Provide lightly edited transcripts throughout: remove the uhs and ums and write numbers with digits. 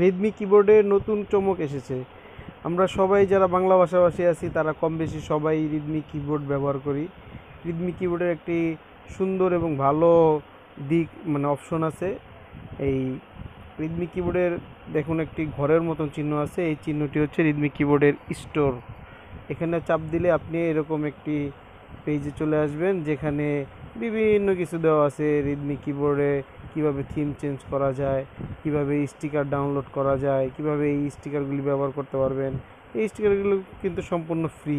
Redmi কিবোর্ডের নতুন চমক এসেছে। আমরা সবাই যারা বাংলা ভাষাভাষী আছি তারা কম বেশি সবাই রেডমি কিবোর্ড ব্যবহার করি। রেডমি কিবোর্ডের একটি সুন্দর এবং ভালো দিক মানে অপশন আছে। এই রেডমি কিবোর্ডের দেখুন একটি ঘরের মতন চিহ্ন আছে, এই চিহ্নটি হচ্ছে রেডমি কিবোর্ডের স্টোর। এখানে চাপ দিলে আপনি এরকম একটি পেজে চলে আসবেন যেখানে বিভিন্ন কিছু দেওয়া আছে রেডমি কিবোর্ডে, কিভাবে থিম চেঞ্জ করা যায়, কিভাবে স্টিকার ডাউনলোড করা যায়, কিভাবে এই স্টিকারগুলি ব্যবহার করতে পারবেন। এই স্টিকারগুলো কিন্তু সম্পূর্ণ ফ্রি,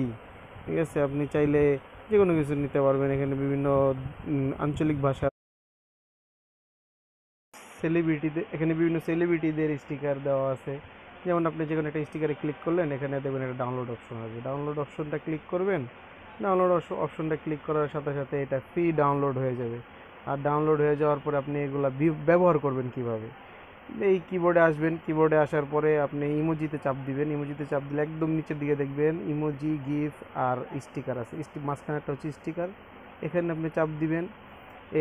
ঠিক আছে? আপনি চাইলে যে কোনো কিছু নিতে পারবেন। এখানে বিভিন্ন আঞ্চলিক ভাষা এখানে বিভিন্ন সেলিব্রিটিদের স্টিকার দেওয়া আছে। যেমন আপনি যে কোনো একটা স্টিকারে ক্লিক করলেন, এখানে দেখবেন একটা ডাউনলোড অপশন আছে, ডাউনলোড অপশনটা ক্লিক করবেন। ডাউনলোড অপশনটা ক্লিক করার সাথে সাথে এটা ফ্রি ডাউনলোড হয়ে যাবে। আর ডাউনলোড হয়ে যাওয়ার পরে আপনি এগুলো ব্যবহার করবেন কিভাবে, এই কিবোর্ডে আসবেন। কিবোর্ডে আসার পরে আপনি ইমোজিতে চাপ দিবেন। ইমোজিতে চাপ দিলে একদম নিচের দিকে দেখবেন ইমোজি, গিফ আর স্টিকার আছে। মাঝখানে একটা হচ্ছে স্টিকার, এখানে আপনি চাপ দিবেন।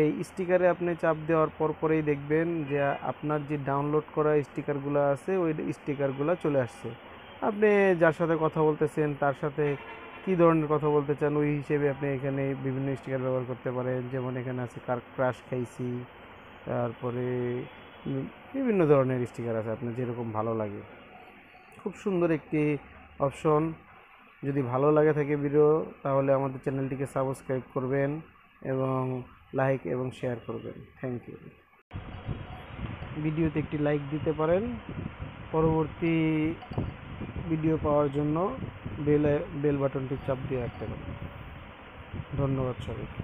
এই স্টিকারে আপনি চাপ দেওয়ার পরেই দেখবেন যে আপনার যে ডাউনলোড করা স্টিকারগুলো আছে ওই স্টিকারগুলো চলে আসছে। আপনি যার সাথে কথা বলতেছেন তার সাথে কী ধরনের কথা বলতে চান ওই হিসেবে আপনি এখানে বিভিন্ন স্টিকার ব্যবহার করতে পারেন। যেমন এখানে আছে কার ক্রাশ খাইছি, তারপরে বিভিন্ন ধরনের স্টিকার আছে আপনার যেরকম ভালো লাগে। খুব সুন্দর একটি অপশন। যদি ভালো লাগে থাকে ভিডিও, তাহলে আমাদের চ্যানেলটিকে সাবস্ক্রাইব করবেন এবং লাইক এবং শেয়ার করবেন। Thank you. ভিডিওতে একটি লাইক দিতে পারেন। পরবর্তী ভিডিও পাওয়ার জন্য বেল বাটনটি চাপ দিয়ে রাখতে পারেন। ধন্যবাদ সবাইকে।